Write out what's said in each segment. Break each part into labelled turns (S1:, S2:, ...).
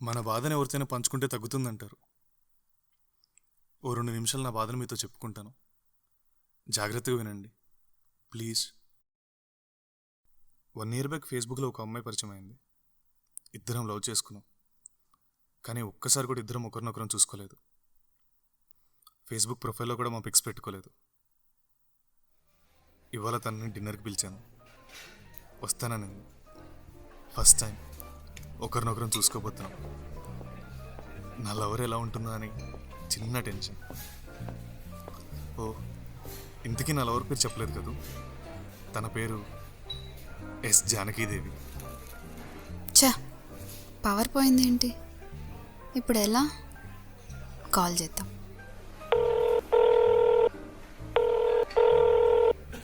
S1: మన బాధను ఎవరితోనే పంచుకుంటే తగ్గుతుందంటారు. ఓ 2 నిమిషాలు నా బాధను మీతో చెప్పుకుంటాను. జాగ్రత్తగా వినండి ప్లీజ్. 1 year బ్యాక్ ఫేస్బుక్లో ఒక అమ్మాయి పరిచయం అయింది. ఇద్దరం లవ్ చేసుకున్నాం. కానీ ఒక్కసారి కూడా ఇద్దరం ఒకరినొకరం చూసుకోలేదు. ఫేస్బుక్ ప్రొఫైల్లో కూడా మా పిక్స్ పెట్టుకోలేదు. ఇవాళ తనని డిన్నర్కి పిలిచాను. వస్తానని ఫస్ట్ టైం ఒకరినొకరం చూసుకోబోతున్నాం. నా లవర్ ఎలా ఉంటుందో అని చిన్న టెన్షన్. ఓ ఇంతకీ నా లవర్ పేరు చెప్పలేదు కదా. తన పేరు ఎస్ జానకీదేవి.
S2: చా పవర్ పోయింది ఏంటి? ఇప్పుడు ఎలా కాల్ చేద్దాం.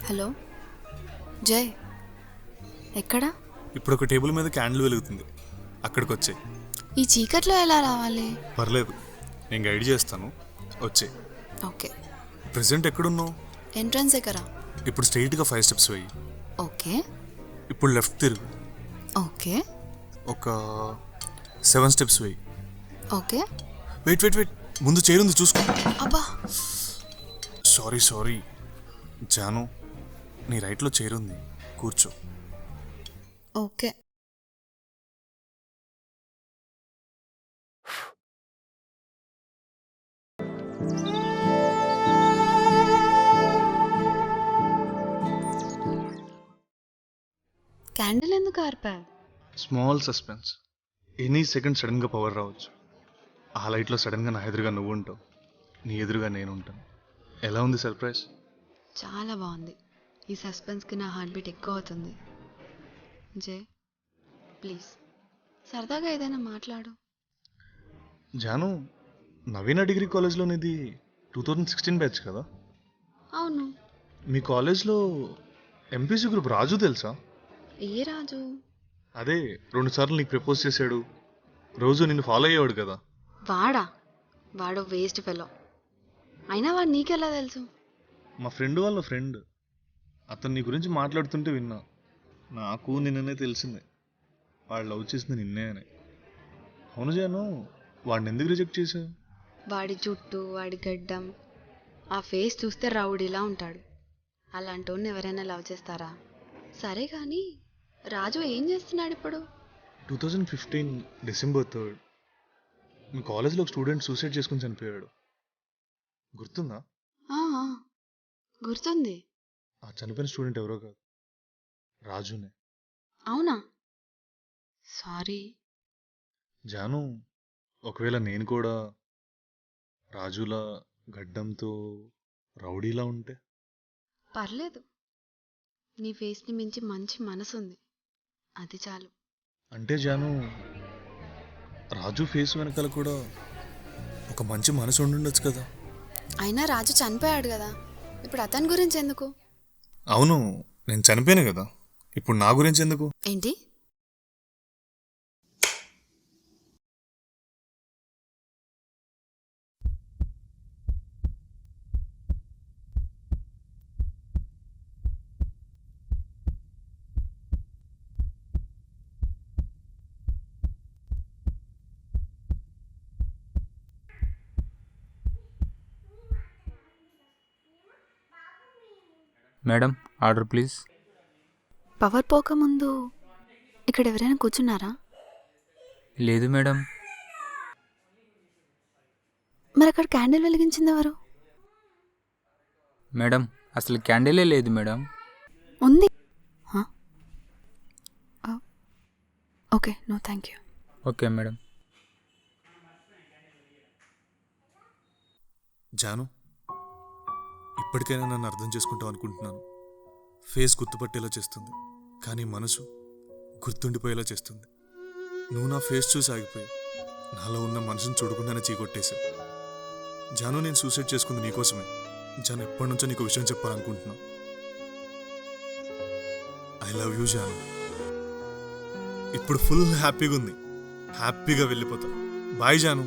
S2: హలో జయ్, ఎక్కడా?
S1: ఇప్పుడు ఒక టేబుల్ మీద క్యాండిల్ వెలుగుతుంది, అక్కడికి వచ్చే.
S2: ఈ చీకట్లో ఎలా రావాలి?
S1: పర్లేదు, నేను గైడ్ చేస్తాను, వచ్చే.
S2: ఓకే.
S1: ప్రెసెంట్ ఎక్కడున్నావు?
S2: ఎంట్రన్స్ దగ్గర.
S1: ఇప్పుడు స్ట్రైట్గా 5 steps వెయ్యి.
S2: ఓకే.
S1: ఇప్పుడు లెఫ్ట్ తిరుగు.
S2: ఓకే.
S1: ఒక 7 steps వెయ్యి.
S2: ఓకే.
S1: వెయిట్ వెయిట్ వెయిట్, ముందు చేరుంది చూసుకో.
S2: అబ్బా
S1: సారీ జాను, నీ రైట్లో చేరుంది, కూర్చో.
S2: ఓకే. క్యాండిల్ ఎందుకు ఆర్పా?
S1: Small suspense. ఎనీ సెకండ్ సడన్గా పవర్ రావచ్చు. ఆ లైట్లో సడన్గా నా ఎదురుగా నువ్వు ఉంటావు, నీ ఎదురుగా నేను ఉంటాను. ఎలా ఉంది సర్ప్రైజ్?
S2: చాలా బాగుంది. ఈ సస్పెన్స్కి నా హార్ట్ బీట్ ఎక్కువ అవుతుంది. జయ్ ప్లీజ్ సరదాగా ఏదైనా మాట్లాడు.
S1: జాను, నవీన డిగ్రీ కాలేజ్లోనిది 2016 బ్యాచ్ కదా?
S2: అవును.
S1: మీ కాలేజ్లో ఎంపీసీ గ్రూప్ రాజు తెలుసా?
S2: ఏ రాజు?
S1: అదే 2 సార్లు నీకు ప్రపోజ్ చేశాడు, రోజు నిన్ను ఫాలో అయ్యేవాడు కదా.
S2: వాడు వేస్ట్ ఫెలో. అయినా వాడు నీకెలా తెలుసు?
S1: మా ఫ్రెండ్ వాళ్ళ ఫ్రెండ్, అతను నీ గురించి మాట్లాడుతుంటే విన్నా. నాకు నిన్ననే తెలిసిందే వాడు లవ్ చేసింది నిన్నే అని. అవును జాను, వాడిని ఎందుకు రిజెక్ట్ చేశావు?
S2: వాడి జుట్టు, వాడి గడ్డం, ఆ ఫేస్ చూస్తే రౌడీలా ఉంటాడు. అలాంటోన్ని ఎవరైనా లవ్ చేస్తారా? సరే కానీ రాజు ఏం చేస్తున్నాడు ఇప్పుడు?
S1: 2015 December 3rd మీ కాలేజ్లో ఒక స్టూడెంట్ సూసైడ్ చేసుకుని చనిపోయాడు, గుర్తుందా?
S2: గుర్తుంది.
S1: ఆ చనిపోయిన స్టూడెంట్ ఎవరో కాదు, రాజునే.
S2: అవునా? సారీ
S1: జాను, ఒకవేళ నేను కూడా రాజులా గడ్డంతో రౌడీలా ఉంటే?
S2: పర్లేదు, నీ ఫేస్ని మించి మంచి మనసు ఉంది, అది చాలు.
S1: అంటే జాను, రాజు ఫేస్ వెనకాల కూడా ఒక మంచి మనసు ఉండుండొచ్చు కదా.
S2: అయినా రాజు చనిపోయాడు కదా, ఇప్పుడు అతని గురించి ఎందుకు?
S1: అవును, నేను చనిపోయాను కదా, ఇప్పుడు నా గురించి ఎందుకు?
S2: ఏంటి?
S3: Madam, order please.
S2: పవర్ పోకముందు ఇక్కడ ఎవరైనా కూర్చున్నారా?
S3: లేదు మేడం.
S2: మరి అక్కడ క్యాండిల్ వెలిగించింది ఎవరు?
S3: మేడం, అసలు క్యాండిలే లేదు మేడం.
S2: ఉంది. Okay, no thank you.
S3: Okay madam.
S1: జాను, ఇప్పటికైనా నన్ను అర్థం చేసుకుంటావు అనుకుంటున్నాను. ఫేస్ గుర్తుపట్టేలా చేస్తుంది, కానీ మనసు గుర్తుండిపోయేలా చేస్తుంది. నువ్వు నా ఫేస్ చూసి ఆగిపోయి నాలో ఉన్న మనసును చూడకుండానే చీకొట్టేశావు. జాను, నేను సూసైడ్ చేసుకుంది నీకోసమే. జాను, ఎప్పటి నుంచో నీకు విషయం చెప్పాలనుకుంటున్నా. ఐ లవ్ యూ జాను. ఇప్పుడు ఫుల్ హ్యాపీగా ఉంది, హ్యాపీగా వెళ్ళిపోతా. బాయ్ జాను.